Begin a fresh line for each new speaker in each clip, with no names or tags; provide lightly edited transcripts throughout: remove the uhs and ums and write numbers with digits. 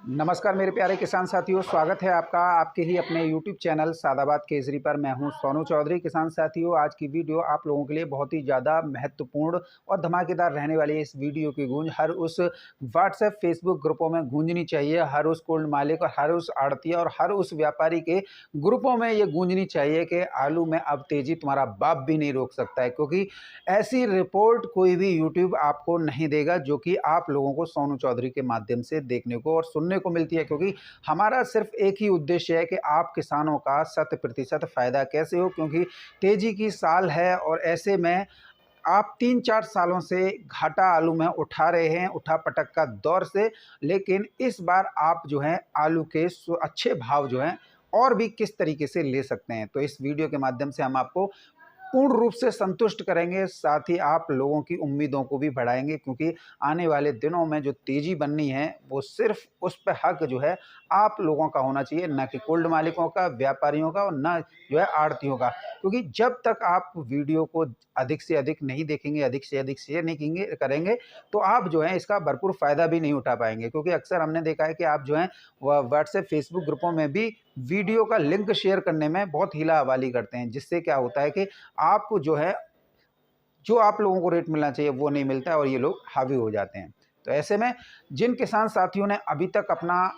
नमस्कार मेरे प्यारे किसान साथियों, स्वागत है आपका आपके ही अपने YouTube चैनल सादाबाद केसरी पर। मैं हूं सोनू चौधरी। किसान साथियों, आज की वीडियो आप लोगों के लिए बहुत ही ज़्यादा महत्वपूर्ण और धमाकेदार रहने वाली है। इस वीडियो की गूंज हर उस व्हाट्सएप फेसबुक ग्रुपों में गूंजनी चाहिए, हर उस कोल्ड मालिक और हर उस आड़तिया और हर उस व्यापारी के ग्रुपों में ये गूंजनी चाहिए कि आलू में अब तेज़ी तुम्हारा बाप भी नहीं रोक सकता है, क्योंकि ऐसी रिपोर्ट कोई भी यूट्यूब आपको नहीं देगा जो कि आप लोगों को सोनू चौधरी के माध्यम से देखने को और सुनने को मिलती है। क्योंकि हमारा सिर्फ एक ही उद्देश्य है कि आप किसानों का 100% फायदा कैसे हो, क्योंकि तेजी की साल है और ऐसे में आप 3-4 सालों से घाटा आलू में उठा रहे हैं, उठा पटक का दौर से। लेकिन इस बार आप जो है आलू के अच्छे भाव जो हैं और भी किस तरीके से ले सकते हैं, तो इस वीडियो के माध्यम से हम आपको पूर्ण रूप से संतुष्ट करेंगे, साथ ही आप लोगों की उम्मीदों को भी बढ़ाएंगे। क्योंकि आने वाले दिनों में जो तेज़ी बननी है वो सिर्फ उस पे हक जो है आप लोगों का होना चाहिए, ना कि कोल्ड मालिकों का, व्यापारियों का और ना जो है आड़तियों का। क्योंकि जब तक आप वीडियो को अधिक से अधिक नहीं देखेंगे, अधिक से अधिक शेयर नहीं करेंगे, तो आप जो है इसका भरपूर फ़ायदा भी नहीं उठा पाएंगे। क्योंकि अक्सर हमने देखा है कि आप जो है व्हाट्सएप फेसबुक ग्रुपों में भी वीडियो का लिंक शेयर करने में बहुत हीला हवाली करते हैं, जिससे क्या होता है कि आप जो है जो आप लोगों को रेट मिलना चाहिए वो नहीं मिलता है और ये लोग हावी हो जाते हैं। तो ऐसे में जिन किसान साथियों ने अभी तक अपना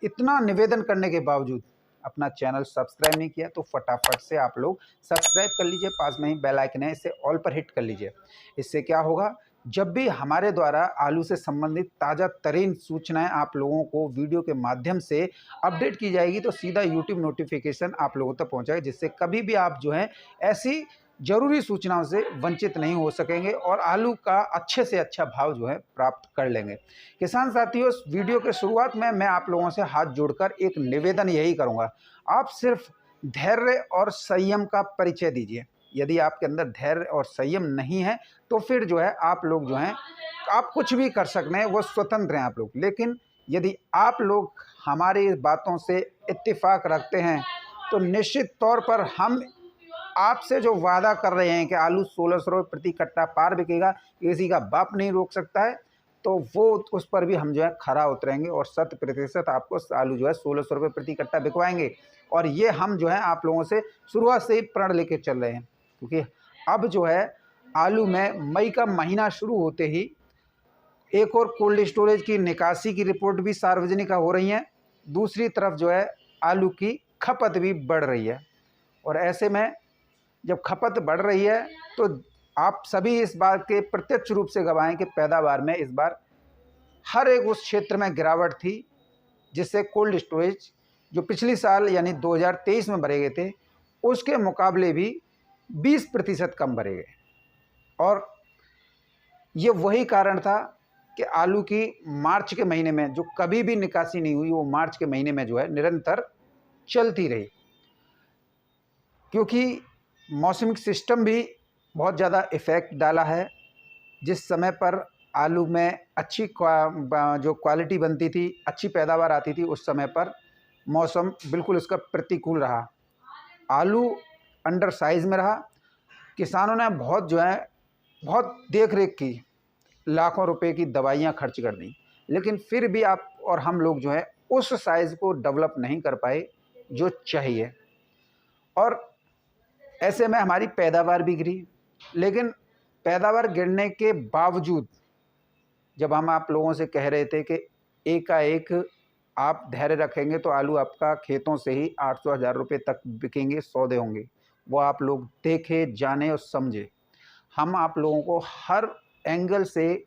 इतना निवेदन करने के बावजूद अपना चैनल सब्सक्राइब नहीं किया, तो फटाफट से आप लोग सब्सक्राइब कर लीजिए। पास में ही बेल आइकन है, इसे ऑल पर हिट कर लीजिए। इससे क्या होगा, जब भी हमारे द्वारा आलू से संबंधित ताज़ा तरीन सूचनाएं आप लोगों को वीडियो के माध्यम से अपडेट की जाएगी, तो सीधा यूट्यूब नोटिफिकेशन आप लोगों तक पहुंचाएगा, जिससे कभी भी आप जो है ऐसी ज़रूरी सूचनाओं से वंचित नहीं हो सकेंगे और आलू का अच्छे से अच्छा भाव जो है प्राप्त कर लेंगे। किसान साथियों, इस वीडियो के शुरुआत में मैं आप लोगों से हाथ जोड़कर एक निवेदन यही करूंगा, आप सिर्फ धैर्य और संयम का परिचय दीजिए। यदि आपके अंदर धैर्य और संयम नहीं है तो फिर जो है आप लोग जो हैं आप कुछ भी कर सकते हैं, वो स्वतंत्र हैं आप लोग। लेकिन यदि आप लोग हमारी बातों से इत्तेफाक रखते हैं तो निश्चित तौर पर हम आपसे जो वादा कर रहे हैं कि आलू 1600 रुपये प्रति कट्टा पार बिकेगा, किसी का बाप नहीं रोक सकता है, तो वो उस पर भी हम जो है खरा उतरेंगे और 100% आपको आलू जो है 1600 रुपये प्रति कट्टा बिकवाएंगे। और ये हम जो है आप लोगों से शुरुआत से ही प्रण लेके चल रहे हैं। क्योंकि अब जो है आलू में मई का महीना शुरू होते ही एक और कोल्ड स्टोरेज की निकासी की रिपोर्ट भी सार्वजनिक हो रही है, दूसरी तरफ जो है आलू की खपत भी बढ़ रही है। और ऐसे में जब खपत बढ़ रही है तो आप सभी इस बात के प्रत्यक्ष रूप से गवाहें कि पैदावार में इस बार हर एक उस क्षेत्र में गिरावट थी, जिससे कोल्ड स्टोरेज जो पिछली साल यानी 2023 में भरे गए थे उसके मुकाबले भी 20% कम भरे गए। और ये वही कारण था कि आलू की मार्च के महीने में जो कभी भी निकासी नहीं हुई, वो मार्च के महीने में जो है निरंतर चलती रही। क्योंकि मौसमिक सिस्टम भी बहुत ज़्यादा इफ़ेक्ट डाला है। जिस समय पर आलू में अच्छी जो क्वालिटी बनती थी, अच्छी पैदावार आती थी, उस समय पर मौसम बिल्कुल उसका प्रतिकूल रहा। आलू अंडर साइज़ में रहा। किसानों ने बहुत जो है बहुत देख रेख की, लाखों रुपए की दवाइयाँ खर्च कर दी, लेकिन फिर भी आप और हम लोग जो है उस साइज़ को डेवलप नहीं कर पाए जो चाहिए। और ऐसे में हमारी पैदावार भी गिरी। लेकिन पैदावार गिरने के बावजूद जब हम आप लोगों से कह रहे थे कि एकाएक आप धैर्य रखेंगे तो आलू आपका खेतों से ही 800-1000 रुपये तक बिकेंगे, सौदे होंगे, वो आप लोग देखे, जाने और समझे। हम आप लोगों को हर एंगल से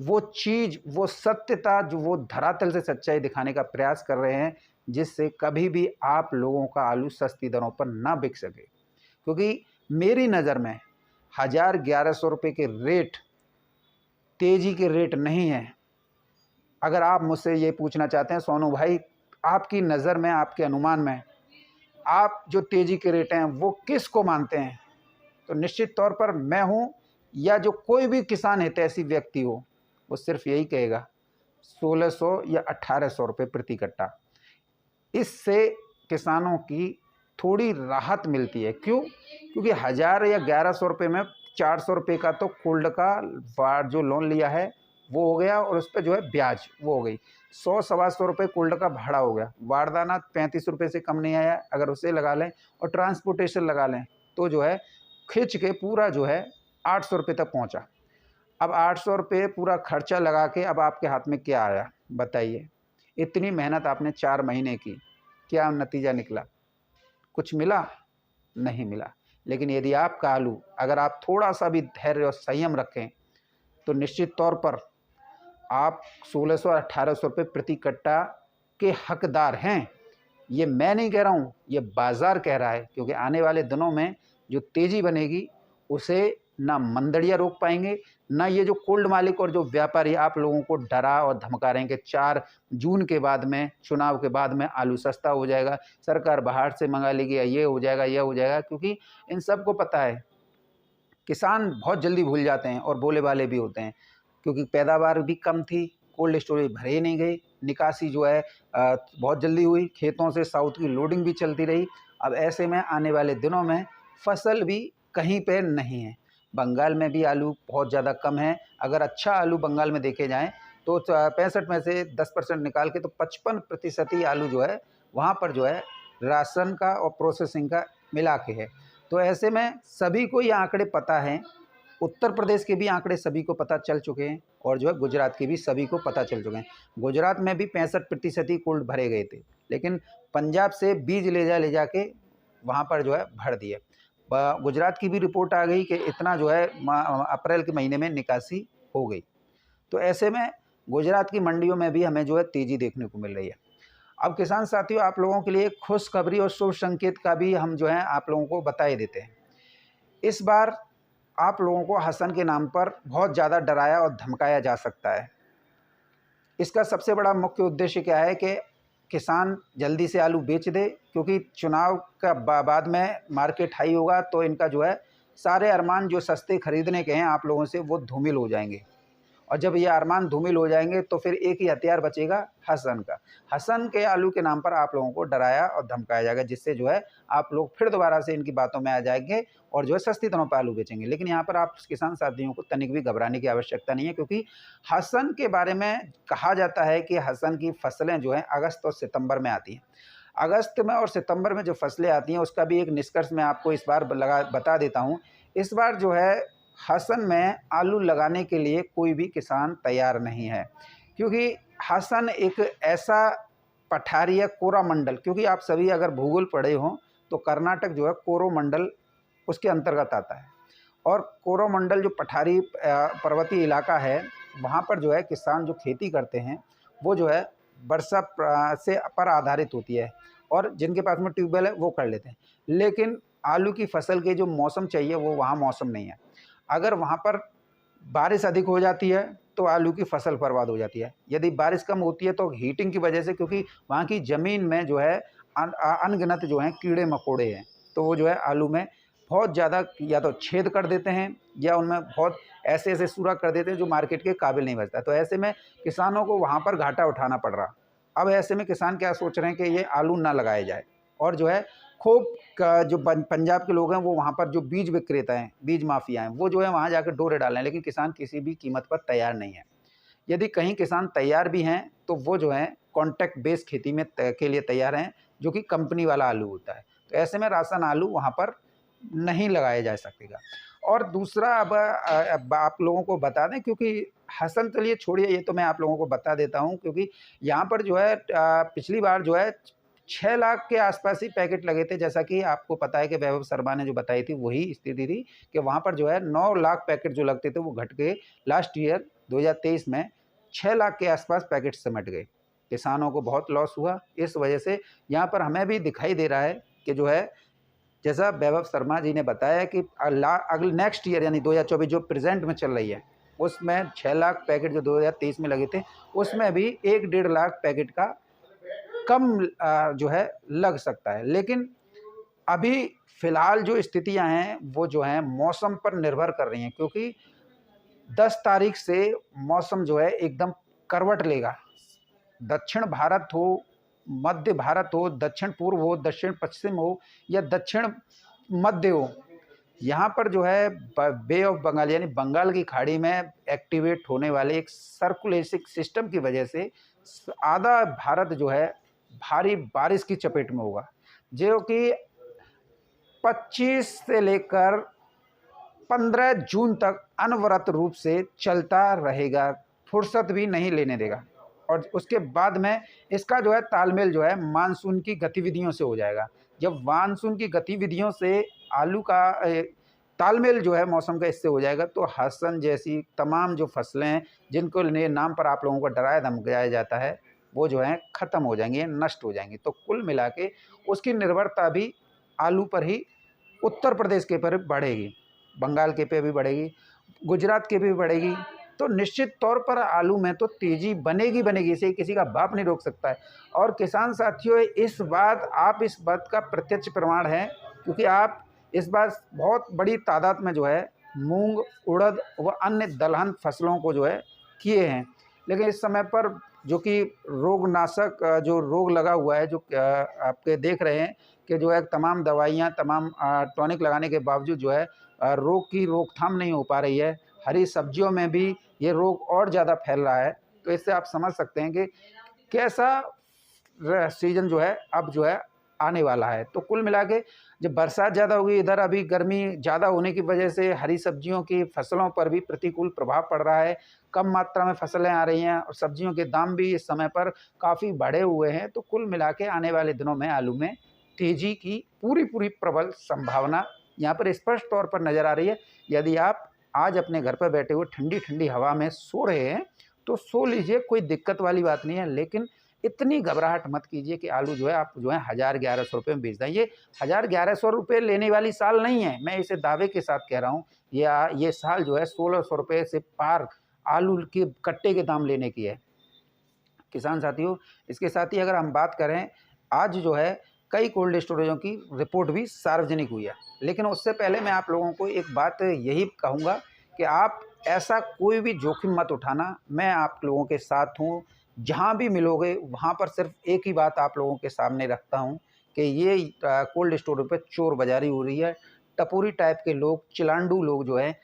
वो चीज़, वो सत्यता, जो वो धरातल से सच्चाई दिखाने का प्रयास कर रहे हैं, जिससे कभी भी आप लोगों का आलू सस्ती दरों पर ना बिक सके। क्योंकि मेरी नज़र में 1000-1100 रुपये के रेट तेज़ी के रेट नहीं है। अगर आप मुझसे ये पूछना चाहते हैं सोनू भाई, आपकी नज़र में, आपके अनुमान में आप जो तेज़ी के रेट हैं वो किस को मानते हैं, तो निश्चित तौर पर मैं हूँ या जो कोई भी किसान हितैषी व्यक्ति हो, वो सिर्फ यही कहेगा 1600 या 1800 रुपये प्रति कट्टा। इससे किसानों की थोड़ी राहत मिलती है। क्यों? क्योंकि 1000 या 1100 रुपये में 400 रुपये का तो कोल्ड का जो लोन लिया है वो हो गया, और उस पर जो है ब्याज वो हो गई। 100 सवा 100 रुपये कोल्ड का भाड़ा हो गया। वारदाना 35 रुपये से कम नहीं आया, अगर उसे लगा लें और ट्रांसपोर्टेशन लगा लें तो जो है खिंच के पूरा जो है 800 रुपये तक पहुंचा। अब 800 रुपये पूरा खर्चा लगा के अब आपके हाथ में क्या आया बताइए? इतनी मेहनत आपने 4 महीने की, क्या नतीजा निकला? कुछ मिला? नहीं मिला। लेकिन यदि आपका आलू, अगर आप थोड़ा सा भी धैर्य और संयम रखें तो निश्चित तौर पर आप 1600 और 1800 रुपये प्रति कट्टा के हकदार हैं। ये मैं नहीं कह रहा हूँ, ये बाज़ार कह रहा है, क्योंकि आने वाले दिनों में जो तेज़ी बनेगी उसे ना मंदड़ियाँ रोक पाएंगे, ना ये जो कोल्ड मालिक और जो व्यापारी आप लोगों को डरा और धमका रहे हैं कि 4 जून के बाद में, चुनाव के बाद में आलू सस्ता हो जाएगा, सरकार बाहर से मंगा लेगी, ये हो जाएगा, यह हो जाएगा। क्योंकि इन सबको पता है, किसान बहुत जल्दी भूल जाते हैं और बोले वाले भी होते हैं, क्योंकि पैदावार भी कम थी, कोल्ड स्टोरेज भरे नहीं गए, निकासी जो है बहुत जल्दी हुई, खेतों से साउथ की लोडिंग भी चलती रही। अब ऐसे में आने वाले दिनों में फसल भी कहीं पे नहीं है। बंगाल में भी आलू बहुत ज़्यादा कम है। अगर अच्छा आलू बंगाल में देखे जाएँ तो 65 में से 10% निकाल के तो 55% ही आलू जो है वहाँ पर जो है राशन का और प्रोसेसिंग का मिला के है। तो ऐसे में सभी को ये आंकड़े पता हैं, उत्तर प्रदेश के भी आंकड़े सभी को पता चल चुके हैं, और जो है गुजरात के भी सभी को पता चल चुके हैं। गुजरात में भी 65% ही कोल्ड भरे गए थे, लेकिन पंजाब से बीज ले जाके वहाँ पर जो है भर दिए। गुजरात की भी रिपोर्ट आ गई कि इतना जो है अप्रैल के महीने में निकासी हो गई। तो ऐसे में गुजरात की मंडियों में भी हमें जो है तेज़ी देखने को मिल रही है। अब किसान साथियों, आप लोगों के लिए खुशखबरी और शुभ संकेत का भी हम जो है आप लोगों को बता ही देते हैं। इस बार आप लोगों को हसन के नाम पर बहुत ज़्यादा डराया और धमकाया जा सकता है। इसका सबसे बड़ा मुख्य उद्देश्य क्या है कि किसान जल्दी से आलू बेच दे, क्योंकि चुनाव का बाद में मार्केट हाई होगा तो इनका जो है सारे अरमान जो सस्ते खरीदने के हैं आप लोगों से वो धूमिल हो जाएंगे। और जब ये अरमान धूमिल हो जाएंगे तो फिर एक ही हथियार बचेगा, हसन का। हसन के आलू के नाम पर आप लोगों को डराया और धमकाया जाएगा, जिससे जो है आप लोग फिर दोबारा से इनकी बातों में आ जाएंगे और जो है सस्ती दरों पर आलू बेचेंगे। लेकिन यहाँ पर आप किसान साथियों को तनिक भी घबराने की आवश्यकता नहीं है, क्योंकि हसन के बारे में कहा जाता है कि हसन की फसलें जो हैं अगस्त और सितंबर में आती हैं। अगस्त में और सितंबर में जो फसलें आती हैं उसका भी एक निष्कर्ष मैं आपको इस बार बता देता हूँ। इस बार जो है हसन में आलू लगाने के लिए कोई भी किसान तैयार नहीं है, क्योंकि हसन एक ऐसा पठारी है, कोरोमंडल, क्योंकि आप सभी अगर भूगोल पढ़े हों तो कर्नाटक जो है कोरोमंडल उसके अंतर्गत आता है। और कोरोमंडल जो पठारी पर्वतीय इलाका है, वहाँ पर जो है किसान जो खेती करते हैं वो जो है वर्षा से पर आधारित होती है, और जिनके पास में ट्यूबवेल है वो कर लेते हैं। लेकिन आलू की फसल के जो मौसम चाहिए वो वहाँ मौसम नहीं है। अगर वहाँ पर बारिश अधिक हो जाती है तो आलू की फसल बर्बाद हो जाती है। यदि बारिश कम होती है तो हीटिंग की वजह से, क्योंकि वहाँ की ज़मीन में जो है अनगिनत जो हैं कीड़े मकोड़े हैं, तो वो जो है आलू में बहुत ज़्यादा या तो छेद कर देते हैं या उनमें बहुत ऐसे सुराख कर देते हैं जो मार्केट के काबिल नहीं बचता। तो ऐसे में किसानों को वहाँ पर घाटा उठाना पड़ रहा। अब ऐसे में किसान क्या सोच रहे हैं कि ये आलू ना लगाया जाए, और जो है खूब का जो पंजाब के लोग हैं वो वहाँ पर जो बीज विक्रेता हैं, बीज माफिया हैं, वो जो है वहाँ जाकर डोरे डाल रहे हैं, लेकिन किसान किसी भी कीमत पर तैयार नहीं है। यदि कहीं किसान तैयार भी हैं तो वो जो है कॉन्ट्रैक्ट बेस्ड खेती में के लिए तैयार हैं, जो कि कंपनी वाला आलू होता है। तो ऐसे में राशन आलू वहाँ पर नहीं लगाया जा सकेगा। और दूसरा अब आप लोगों को बता दें, क्योंकि हसन चलिए छोड़िए, ये तो मैं आप लोगों को बता देता हूँ, क्योंकि यहाँ पर जो है पिछली बार जो है 6 लाख के आसपास ही पैकेट लगे थे। जैसा कि आपको पता है कि वैभव शर्मा ने जो बताई थी वही स्थिति थी कि वहाँ पर जो है 9 लाख पैकेट जो लगते थे वो घट के लास्ट ईयर 2023 में 6 लाख के आसपास पैकेट सिमट गए। किसानों को बहुत लॉस हुआ। इस वजह से यहाँ पर हमें भी दिखाई दे रहा है कि जो है जैसा वैभव शर्मा जी ने बताया कि अगले नेक्स्ट ईयर यानी 2024 जो प्रेजेंट में चल रही है उसमें 6 लाख पैकेट जो 2023 में लगे थे उसमें भी 1-1.5 लाख पैकेट का कम जो है लग सकता है। लेकिन अभी फ़िलहाल जो स्थितियां हैं वो जो हैं मौसम पर निर्भर कर रही हैं, क्योंकि 10 तारीख से मौसम जो है एकदम करवट लेगा। दक्षिण भारत हो, मध्य भारत हो, दक्षिण पूर्व हो, दक्षिण पश्चिम हो या दक्षिण मध्य हो, यहाँ पर जो है बे ऑफ बंगाल यानी बंगाल की खाड़ी में एक्टिवेट होने वाले एक सर्कुलेशन सिस्टम की वजह से आधा भारत जो है भारी बारिश की चपेट में होगा, जो कि 25 से लेकर 15 जून तक अनवरत रूप से चलता रहेगा, फुर्सत भी नहीं लेने देगा। और उसके बाद में इसका जो है तालमेल जो है मानसून की गतिविधियों से हो जाएगा। जब मानसून की गतिविधियों से आलू का तालमेल जो है मौसम का इससे हो जाएगा, तो हसन जैसी तमाम जो फसलें हैं जिनको नाम पर आप लोगों को डराया धमकाया जाता है, वो जो है ख़त्म हो जाएंगी, नष्ट हो जाएंगी। तो कुल मिला के उसकी निर्भरता भी आलू पर ही उत्तर प्रदेश के पर बढ़ेगी, बंगाल के पे भी बढ़ेगी, गुजरात के भी बढ़ेगी। तो निश्चित तौर पर आलू में तो तेज़ी बनेगी बनेगी, इसे किसी का बाप नहीं रोक सकता है। और किसान साथियों, इस बात का प्रत्यक्ष प्रमाण है, क्योंकि आप इस बार बहुत बड़ी तादाद में जो है मूंग, उड़द व अन्य दलहन फसलों को जो है किए हैं। लेकिन इस समय पर जो कि रोगनाशक जो रोग लगा हुआ है, जो आपके देख रहे हैं कि जो है तमाम दवाइयाँ, तमाम टॉनिक लगाने के बावजूद जो है रोग की रोकथाम नहीं हो पा रही है। हरी सब्जियों में भी ये रोग और ज़्यादा फैल रहा है। तो इससे आप समझ सकते हैं कि कैसा सीज़न जो है अब जो है आने वाला है। तो कुल मिला के जब बरसात ज़्यादा होगी, इधर अभी गर्मी ज़्यादा होने की वजह से हरी सब्जियों की फसलों पर भी प्रतिकूल प्रभाव पड़ रहा है। कम मात्रा में फसलें आ रही हैं और सब्जियों के दाम भी इस समय पर काफ़ी बढ़े हुए हैं। तो कुल मिला के आने वाले दिनों में आलू में तेज़ी की पूरी प्रबल संभावना यहाँ पर स्पष्ट तौर पर नज़र आ रही है। यदि आप आज अपने घर पर बैठे हुए ठंडी हवा में सो रहे हैं तो सो लीजिए, कोई दिक्कत वाली बात नहीं है। लेकिन इतनी घबराहट मत कीजिए कि आलू जो है आप जो है 1000-1100 रुपये में बेच दें। ये 1000-1100 रुपये लेने वाली साल नहीं है, मैं इसे दावे के साथ कह रहा हूँ। ये साल जो है 1600 रुपये से पार आलू के कट्टे के दाम लेने की है किसान साथियों। इसके साथ ही अगर हम बात करें, आज जो है कई कोल्ड स्टोरेजों की रिपोर्ट भी सार्वजनिक हुई है। लेकिन उससे पहले मैं आप लोगों को एक बात यही कहूँगा कि आप ऐसा कोई भी जोखिम मत उठाना। मैं आप लोगों के साथ हूँ, जहाँ भी मिलोगे वहाँ पर सिर्फ एक ही बात आप लोगों के सामने रखता हूँ कि ये कोल्ड स्टोर पे चोर बाज़ारी हो रही है। टपोरी टाइप के लोग, चिलांडू लोग जो हैं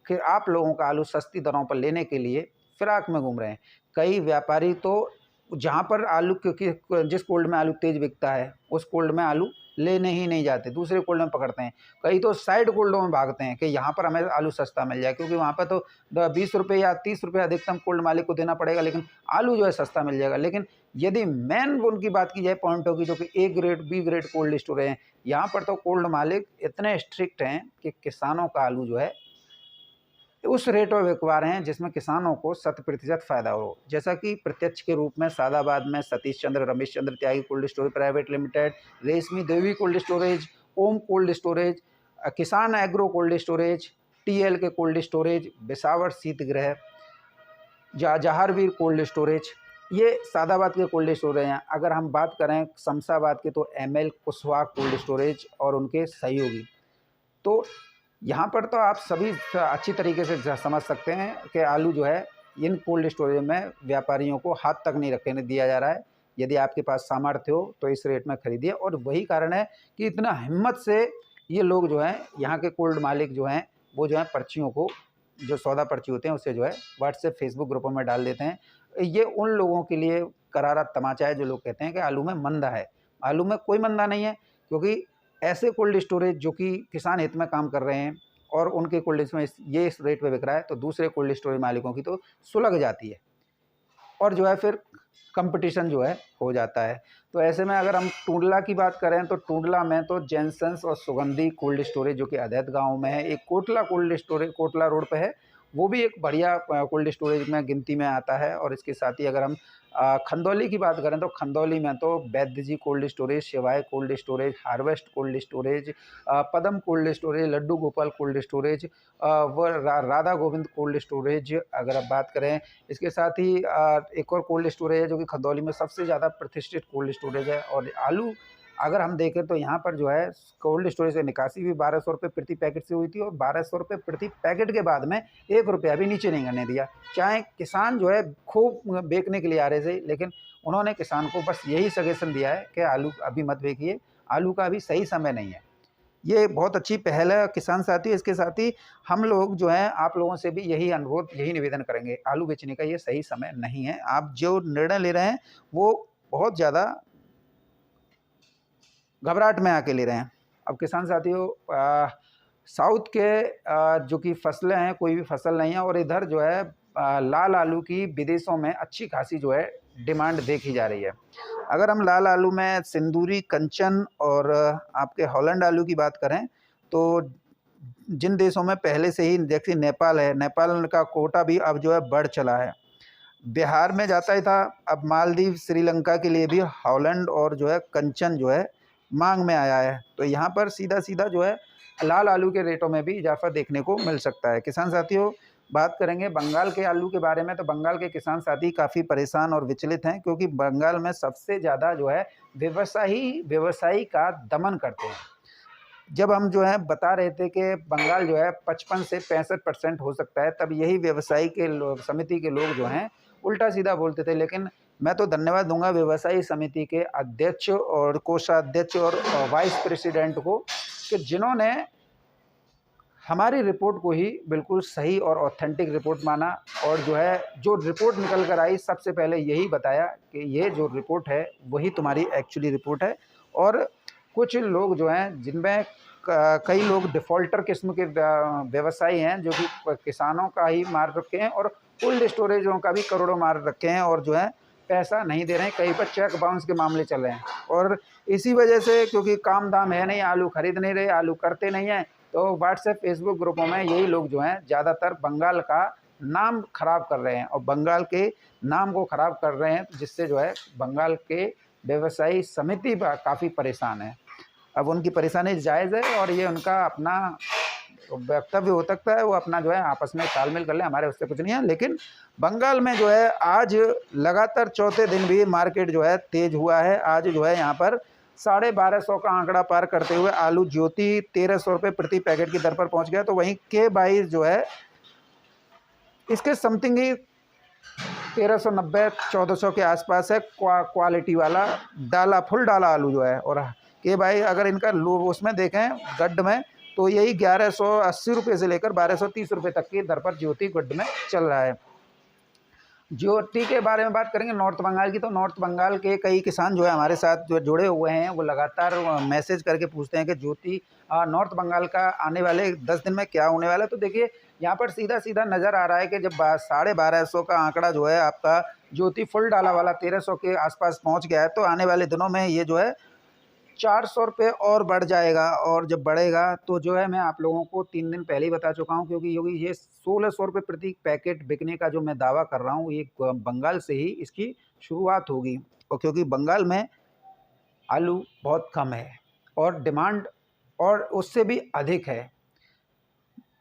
कि आप लोगों का आलू सस्ती दरों पर लेने के लिए फिराक में घूम रहे हैं। कई व्यापारी तो जहाँ पर आलू, क्योंकि जिस कोल्ड में आलू तेज़ बिकता है उस कोल्ड में आलू लेने ही नहीं जाते, दूसरे कोल्ड में पकड़ते हैं। कई तो साइड कोल्डों में भागते हैं कि यहाँ पर हमें आलू सस्ता मिल जाए, क्योंकि वहाँ पर तो 20 रुपये या 30 रुपये अधिकतम कोल्ड मालिक को देना पड़ेगा, लेकिन आलू जो है सस्ता मिल जाएगा। लेकिन यदि मेन उनकी बात की जाए पॉइंटों की, जो कि A grade B grade cold store हैं, यहाँ पर तो कोल्ड मालिक इतने स्ट्रिक्ट हैं कि किसानों का आलू जो है उस रेट में बिकवा रहे हैं जिसमें किसानों को 100% फ़ायदा हो। जैसा कि प्रत्यक्ष के रूप में सादाबाद में सतीश चंद्र रमेश चंद्र त्यागी कोल्ड स्टोरेज प्राइवेट लिमिटेड, रेशमी देवी कोल्ड स्टोरेज, ओम कोल्ड स्टोरेज, किसान एग्रो कोल्ड स्टोरेज, टीएल के कोल्ड स्टोरेज, बिसावर शीतगृह, जहारवीर कोल्ड स्टोरेज, ये सादाबाद के कोल्ड स्टोरेज हैं। अगर हम बात करें शमशाबाद के तो एमएल कुशवाहा कोल्ड स्टोरेज और उनके सहयोगी। तो यहाँ पर तो आप सभी अच्छी तरीके से समझ सकते हैं कि आलू जो है इन कोल्ड स्टोरेज में व्यापारियों को हाथ तक नहीं रखने दिया जा रहा है। यदि आपके पास सामर्थ्य हो तो इस रेट में खरीदिए। और वही कारण है कि इतना हिम्मत से ये लोग जो हैं, यहाँ के कोल्ड मालिक जो हैं, वो जो है पर्चियों को, जो सौदा पर्ची होते हैं उसे जो है व्हाट्सएप फेसबुक ग्रुपों में डाल देते हैं। ये उन लोगों के लिए करारा तमाचा है जो लोग कहते हैं कि आलू में मंदा है। आलू में कोई मंदा नहीं है, क्योंकि ऐसे कोल्ड स्टोरेज जो कि किसान हित में काम कर रहे हैं और उनके कोल्ड स्टोरेज में ये इस रेट पे बिक रहा है, तो दूसरे कोल्ड स्टोरेज मालिकों की तो सुलग जाती है और जो है फिर कंपटीशन जो है हो जाता है। तो ऐसे में अगर हम टूंडला की बात करें तो टूंडला में तो जेनसन्स और सुगंधी कोल्ड स्टोरेज जो कि अदैत गांव में है, एक Kotla cold storage Kotla road पे है, वो भी एक बढ़िया कोल्ड स्टोरेज में गिनती में आता है। और इसके साथ ही अगर हम खंदौली की बात करें तो खंदौली में तो Vaidya ji cold storage, Shivay cold storage, harvest cold storage, Padam cold storage, Laddu Gopal cold storage व राधा गोविंद कोल्ड स्टोरेज अगर आप बात करें। इसके साथ ही एक और कोल्ड स्टोरेज है जो कि खंदौली में सबसे ज़्यादा प्रतिष्ठित कोल्ड स्टोरेज है। और आलू अगर हम देखें तो यहाँ पर जो है कोल्ड स्टोरेज से निकासी भी 1200 रुपये प्रति पैकेट से हुई थी, और 1200 रुपये प्रति पैकेट के बाद में 1 रुपया भी नीचे नहीं करने दिया। चाहे किसान जो है खूब बेचने के लिए आ रहे थे, लेकिन उन्होंने किसान को बस यही सजेशन दिया है कि आलू अभी मत बेचिए, आलू का अभी सही समय नहीं है। ये बहुत अच्छी पहल है किसान साथी। इसके साथ ही हम लोग जो हैं आप लोगों से भी यही अनुरोध, यही निवेदन करेंगे, आलू बेचने का ये सही समय नहीं है। आप जो निर्णय ले रहे हैं वो बहुत ज़्यादा घबराहट में आके ले रहे हैं। अब किसान साथियों, साउथ के जो कि फसलें हैं, कोई भी फसल नहीं है, और इधर जो है लाल आलू की विदेशों में अच्छी खासी जो है डिमांड देखी जा रही है। अगर हम लाल आलू में सिंदूरी, कंचन और आपके हॉलैंड आलू की बात करें तो जिन देशों में पहले से ही, जैसे नेपाल है, नेपाल का कोटा भी अब जो है बढ़ चला है। बिहार में जाता ही था, अब मालदीव, श्रीलंका के लिए भी हॉलैंड और जो है कंचन जो है मांग में आया है। तो यहाँ पर सीधा सीधा जो है लाल आलू के रेटों में भी इजाफा देखने को मिल सकता है। किसान साथियों, बात करेंगे बंगाल के आलू के बारे में, तो बंगाल के किसान साथी काफ़ी परेशान और विचलित हैं, क्योंकि बंगाल में सबसे ज़्यादा जो है व्यवसायी का दमन करते हैं। जब हम जो है बता रहे थे कि बंगाल जो है 55 से 65% हो सकता है, तब यही व्यवसायी के लोग, समिति के लोग जो हैं उल्टा सीधा बोलते थे। लेकिन मैं तो धन्यवाद दूंगा व्यवसायी समिति के अध्यक्ष और कोषाध्यक्ष और वाइस प्रेसिडेंट को, कि जिन्होंने हमारी रिपोर्ट को ही बिल्कुल सही और ऑथेंटिक रिपोर्ट माना, और जो है जो रिपोर्ट निकल कर आई सबसे पहले यही बताया कि ये जो रिपोर्ट है वही तुम्हारी एक्चुअली रिपोर्ट है। और कुछ लोग जो हैं, जिनमें कई लोग डिफ़ॉल्टर किस्म के व्यवसायी हैं, जो कि किसानों का ही मार रखे हैं और कोल्ड स्टोरेजों का भी करोड़ों मार रखे हैं, और जो है पैसा नहीं दे रहे हैं, कहीं पर चेक बाउंस के मामले चल रहे हैं। और इसी वजह से, क्योंकि काम दाम है नहीं, आलू खरीद नहीं रहे, आलू करते नहीं हैं, तो व्हाट्सएप, फेसबुक ग्रुपों में यही लोग जो हैं ज़्यादातर बंगाल का नाम खराब कर रहे हैं और बंगाल के नाम को खराब कर रहे हैं, जिससे जो है बंगाल के व्यवसायी समिति काफ़ी परेशान है। अब उनकी परेशानी जायज़ है और ये उनका अपना वक्तव्य हो सकता है, वो अपना जो है आपस में तालमेल कर लें, हमारे उससे कुछ नहीं है। लेकिन बंगाल में जो है आज लगातार चौथे दिन भी मार्केट जो है तेज हुआ है। आज जो है यहाँ पर 1250 का आंकड़ा पार करते हुए आलू ज्योति 1300 रुपये प्रति पैकेट की दर पर पहुंच गया। तो वहीं K22 जो है इसके समथिंग ही 1390-1400 के आसपास है, क्वालिटी वाला डाला, फुल डाला आलू जो है। और K22 अगर इनका लोग उसमें देखें गड्ढ में, तो यही 1180 रुपये से लेकर 1230 रुपये तक की दर पर ज्योति गड्ढ में चल रहा है। ज्योति के बारे में बात करेंगे नॉर्थ बंगाल की, तो नॉर्थ बंगाल के कई किसान जो है हमारे साथ जो जुड़े हुए हैं, वो लगातार मैसेज करके पूछते हैं कि ज्योति नॉर्थ बंगाल का आने वाले 10 दिन में क्या होने वाला है। तो देखिए यहाँ पर सीधा सीधा नज़र आ रहा है कि जब 1250 का आंकड़ा जो है आपका ज्योति फुल डाला वाला 1300 के आसपास पहुँच गया है, तो आने वाले दिनों में ये जो है 400 रुपये और बढ़ जाएगा। और जब बढ़ेगा तो जो है, मैं आप लोगों को 3 दिन पहले ही बता चुका हूँ, क्योंकि ये 1600 रुपये प्रति पैकेट बिकने का जो मैं दावा कर रहा हूँ, ये बंगाल से ही इसकी शुरुआत होगी। और क्योंकि बंगाल में आलू बहुत कम है और डिमांड और उससे भी अधिक है।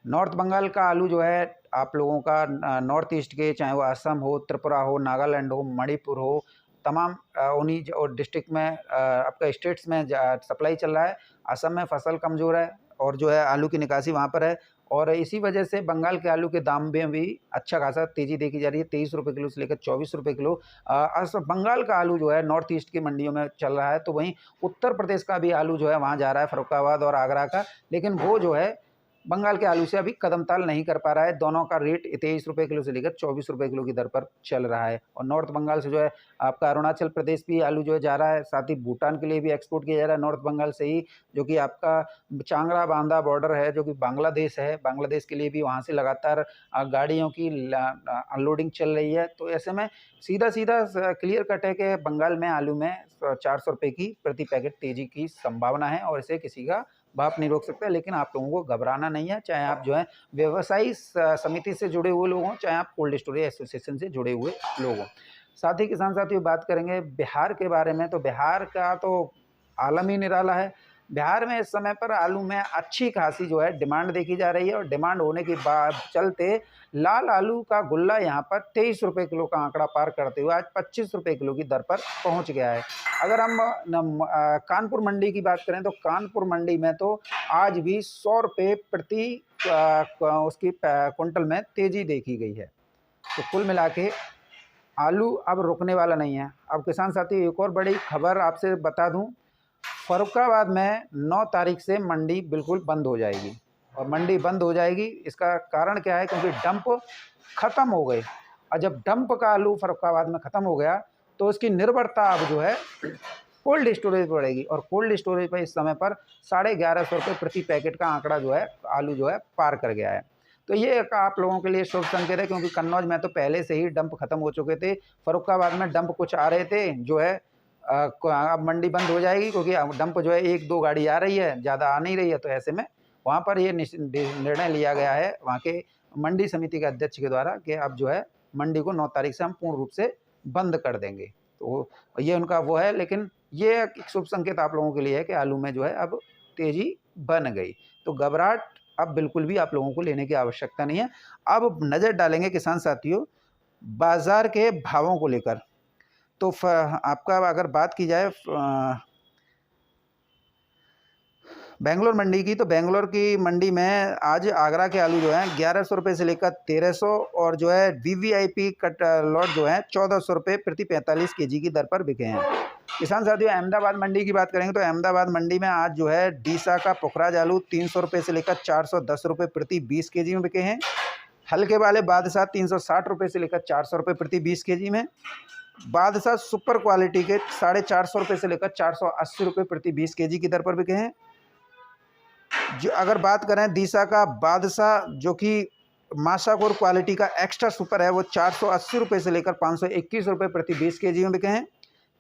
नॉर्थ बंगाल का आलू जो है आप लोगों का नॉर्थ ईस्ट के, चाहे वो असम हो, त्रिपुरा हो, नागालैंड हो, मणिपुर हो, तमाम उन्हीं और डिस्ट्रिक्ट में आपका स्टेट्स में सप्लाई चल रहा है। असम में फसल कमज़ोर है और जो है आलू की निकासी वहाँ पर है, और इसी वजह से बंगाल के आलू के दाम में भी अच्छा खासा तेज़ी देखी जा रही है। 23 रुपये किलो से लेकर 24 रुपये किलो बंगाल का आलू जो है नॉर्थ ईस्ट की मंडियों में चल रहा है। तो वहीं उत्तर प्रदेश का भी आलू जो है वहाँ जा रहा है, फर्रुखाबाद और आगरा का, लेकिन वो जो है बंगाल के आलू से अभी कदम ताल नहीं कर पा रहा है। दोनों का रेट 23 रुपये किलो से लेकर 24 रुपये किलो की दर पर चल रहा है। और नॉर्थ बंगाल से जो है आपका अरुणाचल प्रदेश भी आलू जो है जा रहा है, साथ ही भूटान के लिए भी एक्सपोर्ट किया जा रहा है नॉर्थ बंगाल से ही, जो कि आपका चांगड़ा बांधा बॉर्डर है, जो कि बांग्लादेश है। बांग्लादेश के लिए भी वहाँ से लगातार गाड़ियों की अनलोडिंग चल रही है। तो ऐसे में सीधा सीधा क्लियर कट है कि बंगाल में आलू में 400 रुपये की प्रति पैकेट तेज़ी की संभावना है, और इसे किसी का बाप नहीं रोक सकता। लेकिन आप लोगों को घबराना नहीं है, चाहे आप जो है व्यवसायी समिति से जुड़े हुए लोग हों, चाहे आप कोल्ड स्टोरेज एसोसिएशन से जुड़े हुए लोग हों। साथ ही किसान साथियों, बात करेंगे बिहार के बारे में, तो बिहार का तो आलम ही निराला है। बिहार में इस समय पर आलू में अच्छी खासी जो है डिमांड देखी जा रही है, और डिमांड होने के बाद चलते लाल आलू का गुल्ला यहाँ पर 23 रुपये किलो का आंकड़ा पार करते हुए आज 25 रुपये किलो की दर पर पहुँच गया है। अगर हम कानपुर मंडी की बात करें, तो कानपुर मंडी में तो आज भी 100 रुपये प्रति उसकी कुंटल में तेज़ी देखी गई है। तो कुल मिला के आलू अब रुकने वाला नहीं है। अब किसान साथी, एक और बड़ी खबर आपसे बता दूं, फर्रुखाबाद में 9 तारीख से मंडी बिल्कुल बंद हो जाएगी। और मंडी बंद हो जाएगी, इसका कारण क्या है? क्योंकि डंप ख़त्म हो गए। और जब डंप का आलू फर्रुखाबाद में ख़त्म हो गया तो उसकी निर्भरता अब जो है कोल्ड स्टोरेज पड़ेगी। और कोल्ड स्टोरेज पर इस समय पर 1150 रुपये प्रति पैकेट का आंकड़ा जो है आलू जो है पार कर गया है। तो ये एक आप लोगों के लिए शुभ संकेत है, क्योंकि कन्नौज में तो पहले से ही डंप ख़त्म हो चुके थे। फर्रुखाबाद में डंप कुछ आ रहे थे, जो है अब मंडी बंद हो जाएगी, क्योंकि अब डंप जो है 1-2 गाड़ी आ रही है, ज़्यादा आ नहीं रही है। तो ऐसे में वहाँ पर ये निर्णय लिया गया है वहाँ के मंडी समिति के अध्यक्ष के द्वारा कि अब जो है मंडी को 9 तारीख से हम पूर्ण रूप से बंद कर देंगे। तो ये उनका वो है, लेकिन ये एक शुभ संकेत आप लोगों के लिए है कि आलू में जो है अब तेज़ी बन गई। तो घबराहट अब बिल्कुल भी आप लोगों को लेने की आवश्यकता नहीं है। अब नज़र डालेंगे किसान साथियों बाज़ार के भावों को लेकर। तो आपका अगर बात की जाए बेंगलोर मंडी की, तो बेंगलोर की मंडी में आज आगरा के आलू जो हैं 1100 रुपये से लेकर 1300, और जो है वीवीआईपी कट लॉट जो है 1400 रुपये प्रति 45 केजी की दर पर बिके हैं। किसान साथियों अहमदाबाद मंडी की बात करेंगे तो अहमदाबाद मंडी में आज जो है डीसा का पुखराज आलू 300 रुपये से लेकर 410 रुपये प्रति 20 केजी में बिके हैं। हल्के वाले बादशाह 360 रुपये से लेकर 400 रुपये प्रति 20 केजी में। बादशाह सुपर क्वालिटी के 450 रुपये से लेकर 480 रुपये प्रति 20 केजी की दर पर बिके हैं। जो अगर बात करें डीसा का बादशाह जो कि माशाकोर क्वालिटी का एक्स्ट्रा सुपर है, वो 480 रुपये से लेकर 521 रुपये प्रति 20 केजी में बिके हैं।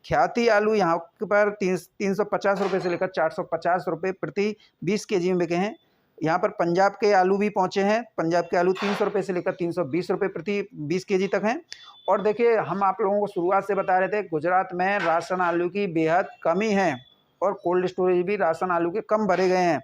ख्याति आलू यहाँ पर 350 रुपये से लेकर 450 रुपये प्रति 20 केजी में बिके हैं। यहाँ पर पंजाब के आलू भी पहुँचे हैं। पंजाब के आलू 300 रुपये से लेकर 320 रुपये प्रति 20 केजी तक हैं। और देखिए हम आप लोगों को शुरुआत से बता रहे थे गुजरात में राशन आलू की बेहद कमी है और कोल्ड स्टोरेज भी राशन आलू के कम भरे गए हैं,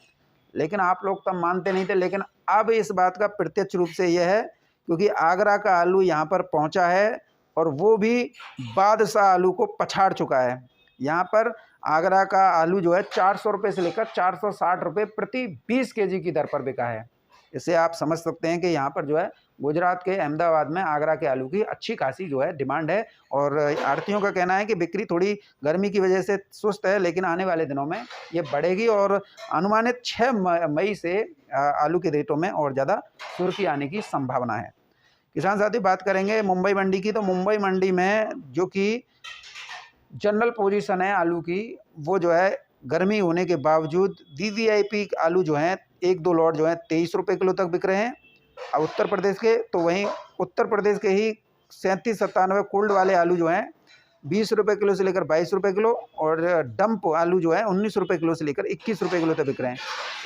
लेकिन आप लोग तब मानते नहीं थे। लेकिन अब इस बात का प्रत्यक्ष रूप से यह है, क्योंकि आगरा का आलू यहाँ पर पहुँचा है और वो भी बादशाह आलू को पछाड़ चुका है। यहाँ पर आगरा का आलू जो है 400 रुपये से लेकर 460 रुपये प्रति 20 केजी की दर पर बिका है। इससे आप समझ सकते हैं कि यहाँ पर जो है गुजरात के अहमदाबाद में आगरा के आलू की अच्छी खासी जो है डिमांड है। और आढ़तियों का कहना है कि बिक्री थोड़ी गर्मी की वजह से सुस्त है, लेकिन आने वाले दिनों में ये बढ़ेगी और अनुमानित 6 मई से आलू के रेटों में और ज़्यादा सुर्खी आने की संभावना है। किसान साथी बात करेंगे मुंबई मंडी की, तो मुंबई मंडी में जो कि जनरल पोजीशन है आलू की, वो जो है गर्मी होने के बावजूद वीवीआईपी आलू जो हैं 1-2 लॉट जो हैं 23 रुपये किलो तक बिक रहे हैं। अब उत्तर प्रदेश के, तो वहीं उत्तर प्रदेश के ही 37-97 कोल्ड वाले आलू जो हैं 20 रुपये किलो से लेकर 22 रुपये किलो, और डंप आलू जो है 19 रुपये किलो से लेकर 21 रुपये किलो तक बिक रहे हैं।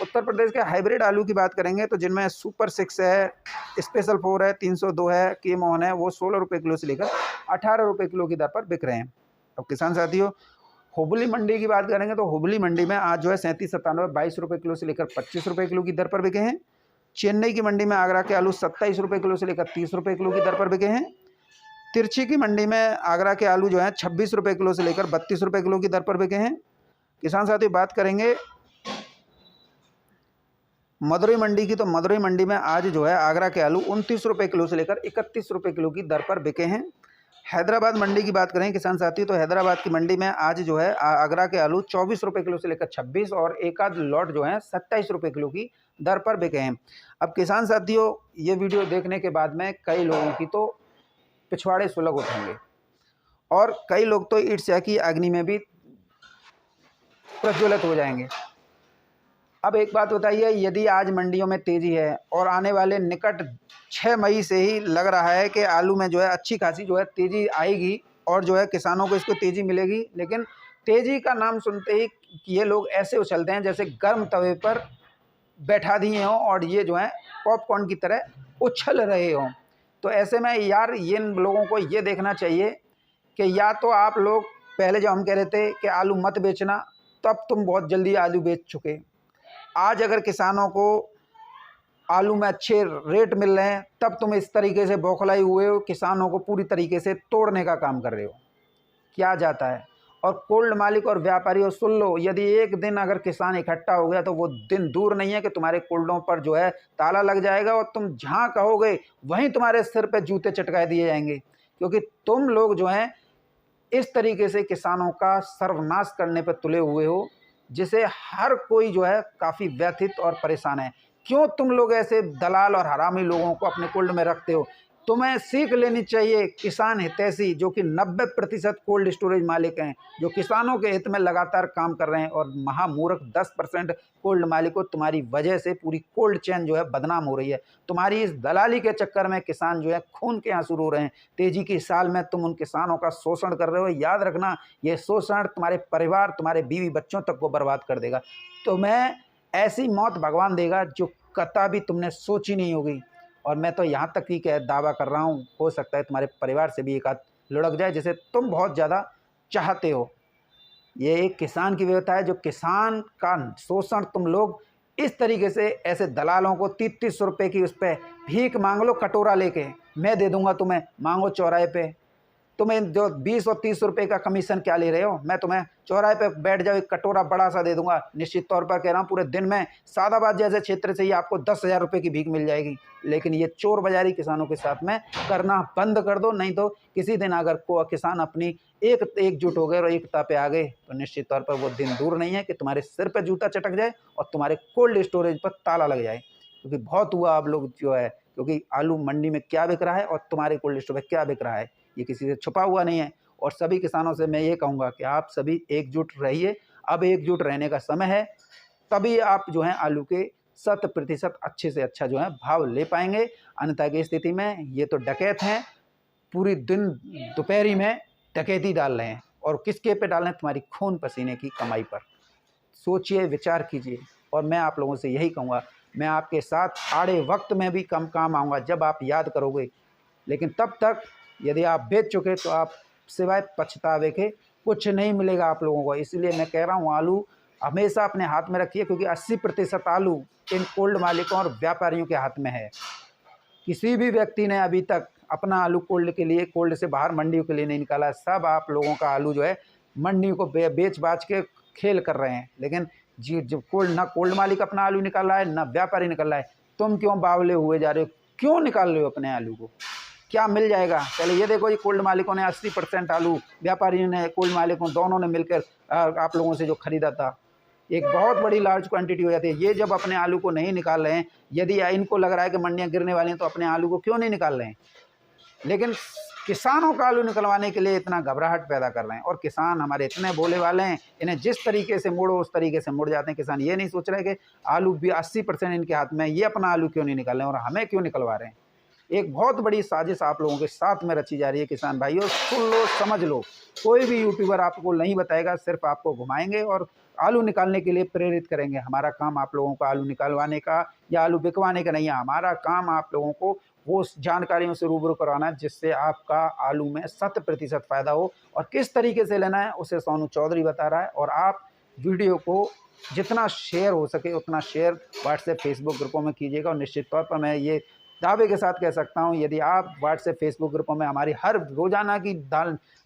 उत्तर प्रदेश के हाइब्रिड आलू की बात करेंगे तो जिनमें सुपर 6 है, स्पेशल 4 है, 302 है, के मोहन है, वो 16 रुपये किलो से लेकर 18 रुपये किलो की दर पर बिक रहे हैं। अब किसान साथियों हुबली मंडी की बात करेंगे तो हुबली मंडी में आज जो है 37-97 22 रुपये किलो से लेकर 25 रुपये किलो की दर पर बिके हैं। चेन्नई की मंडी में आगरा के आलू 27 रुपये किलो से लेकर 30 रुपये किलो की दर पर बिके हैं। तिरछी की मंडी में आगरा के आलू जो है 26 रुपये किलो से लेकर 32 रुपये किलो की दर पर बिके हैं। किसान साथियों बात करेंगे मदुरई मंडी की, तो मदुरई मंडी में आज जो है आगरा के आलू 29 रुपये किलो से लेकर 31 रुपये किलो की दर पर बिके हैं। हैदराबाद मंडी की बात करें किसान साथी, तो हैदराबाद की मंडी में आज जो है आगरा के आलू 24 रुपये किलो से लेकर 26, और एक आध लॉट जो है 27 रुपये किलो की दर पर बिके हैं। अब किसान साथियों ये वीडियो देखने के बाद में कई लोगों की तो पिछवाड़े सुलग उठेंगे और कई लोग तो ईर्ष्या की अग्नि में भी प्रज्वलित हो जाएंगे। अब एक बात बताइए, यदि आज मंडियों में तेज़ी है और आने वाले निकट 6 मई से ही लग रहा है कि आलू में जो है अच्छी खासी जो है तेज़ी आएगी और जो है किसानों को इसको तेज़ी मिलेगी, लेकिन तेज़ी का नाम सुनते ही ये लोग ऐसे उछलते हैं जैसे गर्म तवे पर बैठा दिए हों और ये जो है पॉपकॉर्न की तरह उछल रहे हों। तो ऐसे में यार इन लोगों को ये देखना चाहिए कि या तो आप लोग पहले जो हम कह रहे थे कि आलू मत बेचना, तब तुम बहुत जल्दी आलू बेच चुके। आज अगर किसानों को आलू में अच्छे रेट मिल रहे हैं, तब तुम इस तरीके से बौखलाई हुए हो, किसानों को पूरी तरीके से तोड़ने का काम कर रहे हो। क्या जाता है। और कोल्ड मालिक और व्यापारियों सुन लो, यदि एक दिन अगर किसान इकट्ठा हो गया तो वो दिन दूर नहीं है कि तुम्हारे कोल्डों पर जो है ताला लग जाएगा और तुम जहाँ कहोगे वहीं तुम्हारे सिर पे जूते चटकाए दिए जाएंगे, क्योंकि तुम लोग जो हैं इस तरीके से किसानों का सर्वनाश करने पर तुले हुए हो। जिसे हर कोई जो है काफ़ी व्यथित और परेशान है। क्यों तुम लोग ऐसे दलाल और हरामी लोगों को अपने कोल्ड में रखते हो? तुम्हें सीख लेनी चाहिए किसान हितैषी जो कि 90% कोल्ड स्टोरेज मालिक हैं, जो किसानों के हित में लगातार काम कर रहे हैं, और महामूर्ख 10% कोल्ड मालिकों, तुम्हारी वजह से पूरी कोल्ड चेन जो है बदनाम हो रही है। तुम्हारी इस दलाली के चक्कर में किसान जो है खून के आंसू रो रहे हैं। तेजी की साल में तुम उन किसानों का शोषण कर रहे हो। याद रखना, यह शोषण तुम्हारे परिवार, तुम्हारे बीवी बच्चों तक को बर्बाद कर देगा। तुम्हें ऐसी मौत भगवान देगा जो कतई तुमने सोची नहीं होगी। और मैं तो यहाँ तक ही कह दावा कर रहा हूँ, हो सकता है तुम्हारे परिवार से भी एक आध लुढ़क जाए जिसे तुम बहुत ज़्यादा चाहते हो। ये एक किसान की व्यवस्था है, जो किसान का शोषण तुम लोग इस तरीके से ऐसे दलालों को 30-30 रुपये की उस पर भीख मांग लो, कटोरा लेके मैं दे दूंगा तुम्हें, मांगो चौराहे पे। तुम्हें जो 20 और 30 रुपये का कमीशन क्या ले रहे हो? मैं तुम्हें चौराहे पे बैठ जाओ, एक कटोरा बड़ा सा दे दूंगा। निश्चित तौर पर कह रहा हूँ, पूरे दिन में सादाबाद जैसे क्षेत्र से ही आपको 10,000 रुपये की भीख मिल जाएगी। लेकिन ये चोर बाजारी किसानों के साथ में करना बंद कर दो, नहीं तो किसी दिन अगर को किसान अपनी एकजुट हो गए और एकता पे आ गए तो निश्चित तौर पर वो दिन दूर नहीं है कि तुम्हारे सिर पर जूता चटक जाए और तुम्हारे कोल्ड स्टोरेज पर ताला लग जाए। क्योंकि बहुत हुआ अब लोग जो है, क्योंकि आलू मंडी में क्या बिक रहा है और तुम्हारे कोल्ड स्टोर में क्या बिक रहा है, ये किसी से छुपा हुआ नहीं है। और सभी किसानों से मैं ये कहूँगा कि आप सभी एकजुट रहिए। अब एकजुट रहने का समय है, तभी आप जो है आलू के 100% अच्छे से अच्छा जो है भाव ले पाएंगे। अन्यथा की स्थिति में ये तो डकैत हैं, पूरी दिन दोपहरी में डकैती डाल रहे हैं। और किसके पे डाल रहे हैं? तुम्हारी खून पसीने की कमाई पर। सोचिए, विचार कीजिए। और मैं आप लोगों से यही कहूँगा, मैं आपके साथ आड़े वक्त में भी कम काम आऊँगा जब आप याद करोगे। लेकिन तब तक यदि आप बेच चुके तो आप सिवाय पछतावे के कुछ नहीं मिलेगा आप लोगों को। इसलिए मैं कह रहा हूँ, आलू हमेशा अपने हाथ में रखिए, क्योंकि 80% आलू इन कोल्ड मालिकों और व्यापारियों के हाथ में है। किसी भी व्यक्ति ने अभी तक अपना आलू कोल्ड के लिए, कोल्ड से बाहर मंडियों के लिए नहीं निकाला। सब आप लोगों का आलू जो है मंडियों को बेच बाच के खेल कर रहे हैं। लेकिन जी, जब कोल्ड मालिक अपना आलू निकाल रहा है, ना व्यापारी निकाल रहा है, तुम क्यों बावले हुए जा रहे हो? क्यों निकाल रहे हो अपने आलू को? क्या मिल जाएगा? पहले ये देखो, ये कोल्ड मालिकों ने 80% आलू, व्यापारियों ने, कोल्ड मालिकों दोनों ने मिलकर आप लोगों से जो खरीदा था, एक बहुत बड़ी लार्ज क्वांटिटी हो जाती है। ये जब अपने आलू को नहीं निकाल रहे हैं, यदि इनको लग रहा है कि मंडियां गिरने वाली हैं, तो अपने आलू को क्यों नहीं निकाल रहे हैं? लेकिन किसानों का आलू निकलवाने के लिए इतना घबराहट पैदा कर रहे हैं। और किसान हमारे इतने भोले वाले हैं, इन्हें जिस तरीके से मोड़ो उस तरीके से मुड़ जाते हैं। किसान ये नहीं सोच रहे कि आलू भी 80% इनके हाथ में, ये अपना आलू क्यों नहीं निकाल रहे हैं और हमें क्यों निकलवा रहे हैं। एक बहुत बड़ी साजिश आप लोगों के साथ में रची जा रही है। किसान भाइयों, सुन लो, समझ लो। कोई भी यूट्यूबर आपको नहीं बताएगा, सिर्फ आपको घुमाएंगे और आलू निकालने के लिए प्रेरित करेंगे। हमारा काम आप लोगों को आलू निकालवाने का या आलू बिकवाने का नहीं है। हमारा काम आप लोगों को वो जानकारियों से रूबरू करवाना है जिससे आपका आलू में 100% फ़ायदा हो। और किस तरीके से लेना है उसे सोनू चौधरी बता रहा है। और आप वीडियो को जितना शेयर हो सके उतना शेयर व्हाट्सएप, फेसबुक ग्रुपों में कीजिएगा। और निश्चित तौर पर मैं ये दावे के साथ कह सकता हूं, यदि आप व्हाट्सएप, फेसबुक ग्रुपों में हमारी हर रोज़ाना की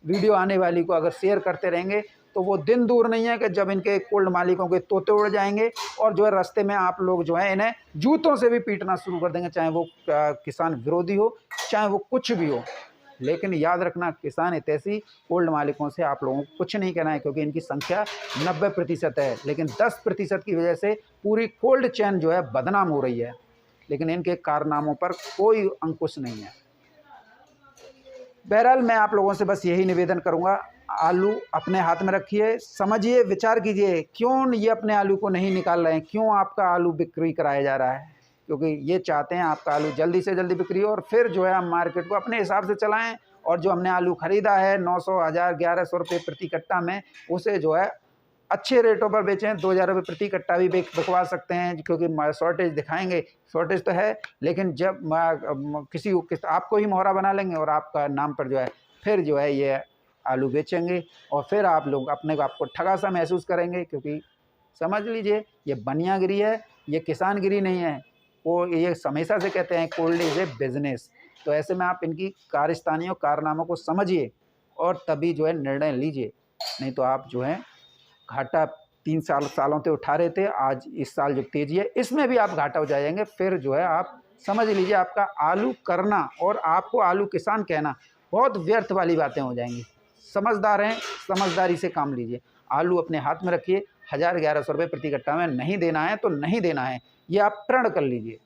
वीडियो आने वाली को अगर शेयर करते रहेंगे तो वो दिन दूर नहीं है कि जब इनके कोल्ड मालिकों के तोते उड़ जाएंगे और जो है रास्ते में आप लोग जो है इन्हें जूतों से भी पीटना शुरू कर देंगे, चाहे वो किसान विरोधी हो, चाहे वो कुछ भी हो। लेकिन याद रखना, किसान हितैषी कोल्ड मालिकों से आप लोगों को कुछ नहीं कहना है, क्योंकि इनकी संख्या 90% है। लेकिन 10% की वजह से पूरी कोल्ड चेन जो है बदनाम हो रही है। लेकिन इनके कारनामों पर कोई अंकुश नहीं है। बहरहाल मैं आप लोगों से बस यही निवेदन करूंगा, आलू अपने हाथ में रखिए, समझिए, विचार कीजिए, क्यों ये अपने आलू को नहीं निकाल रहे हैं, क्यों आपका आलू बिक्री कराया जा रहा है। क्योंकि ये चाहते हैं आपका आलू जल्दी से जल्दी बिक्री हो और फिर जो है हम मार्केट को अपने हिसाब से चलाएं। और जो हमने आलू खरीदा है 900, 1000, 1100 रुपये प्रति कट्टा में, उसे जो है अच्छे रेटों पर बेचें। 2000 रुपये प्रति कट्टा भी बिकवा सकते हैं, क्योंकि शॉर्टेज दिखाएंगे, शॉर्टेज तो है। लेकिन जब आपको ही मोहरा बना लेंगे और आपका नाम पर जो है फिर जो है ये आलू बेचेंगे और फिर आप लोग अपने को आपको ठगा सा महसूस करेंगे। क्योंकि समझ लीजिए, ये बनियागिरी है, ये किसानगिरी नहीं है। वो ये हमेशा से कहते हैं कोल्ड इज ए बिजनेस। तो ऐसे में आप इनकी कारस्तानियों, कारनामों को समझिए और तभी जो है निर्णय लीजिए। नहीं तो आप जो है घाटा 3 सालों से उठा रहे थे, आज इस साल जो तेजी है इसमें भी आप घाटा हो जाएंगे। फिर जो है आप समझ लीजिए, आपका आलू करना और आपको आलू किसान कहना बहुत व्यर्थ वाली बातें हो जाएंगी। समझदार हैं, समझदारी से काम लीजिए। आलू अपने हाथ में रखिए, 1000-1100 रुपये प्रति कट्टा में नहीं देना है तो नहीं देना है, ये आप प्रण कर लीजिए।